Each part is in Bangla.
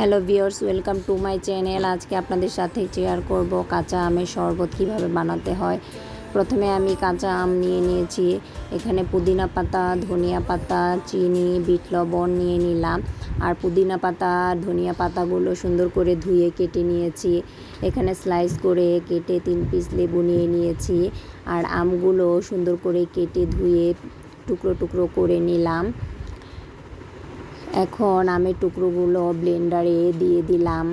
Hello viewers, welcome to my channel. আজকে আপনাদের সাথে শেয়ার করব কাঁচা আমের শরবত কীভাবে বানাতে হয়। প্রথমে আমি কাঁচা আম নিয়ে নিয়েছি। এখানে পুদিনা পাতা, ধনিয়া পাতা, চিনি, বিট লবণ নিয়ে নিলাম। আর পুদিনা পাতা, ধনিয়া পাতাগুলো সুন্দর করে ধুয়ে কেটে নিয়েছি। এখানে স্লাইস করে কেটে 3 পিস লেবু নিয়ে নিয়েছি। আর আমগুলো সুন্দর করে কেটে ধুয়ে টুকরো টুকরো করে নিলাম। এখন আমের টুকরোগুলো ব্লেন্ডারে দিয়ে দিলাম,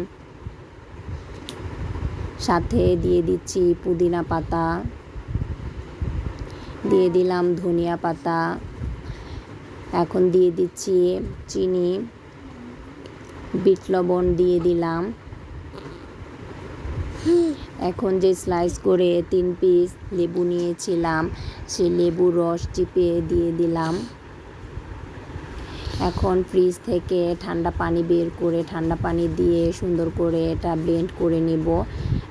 সাথে দিয়ে দিচ্ছি পুদিনা পাতা, দিয়ে দিলাম ধনিয়া পাতা। এখন দিয়ে দিচ্ছি চিনি, বিট লবণ দিয়ে দিলাম। এখন যে স্লাইস করে 3 পিস লেবু নিয়েছিলাম, সেই লেবুর রস চিপে দিয়ে দিলাম। এখন ফ্রিজ থেকে ঠান্ডা পানি বের করে ঠান্ডা পানি দিয়ে সুন্দর করে এটা ব্লেন্ড করে নেব।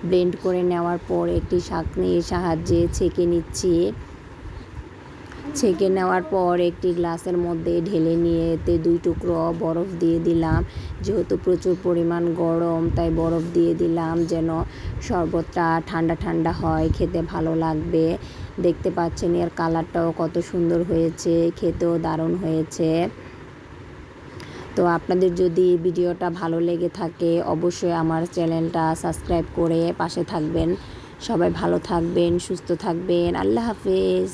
ব্লেন্ড করে নেওয়ার পর একটি ছাঁকনির সাহায্যে ছেঁকে নিচ্ছি। ছেঁকে নেওয়ার পর একটি গ্লাসের মধ্যে ঢেলে নিয়ে এতে 2 টুকরো বরফ দিয়ে দিলাম। যেহেতু প্রচুর পরিমাণ গরম, তাই বরফ দিয়ে দিলাম যেন শরবতটা ঠান্ডা ঠান্ডা হয়, খেতে ভালো লাগবে। দেখতে পাচ্ছেন এর কালারটাও কত সুন্দর হয়েছে, খেতেও দারুণ হয়েছে। তো আপনাদের যদি ভিডিওটা ভালো লেগে থাকে অবশ্যই আমার চ্যানেলটা সাবস্ক্রাইব করে পাশে থাকবেন। সবাই ভালো থাকবেন, সুস্থ থাকবেন। আল্লাহ হাফেজ।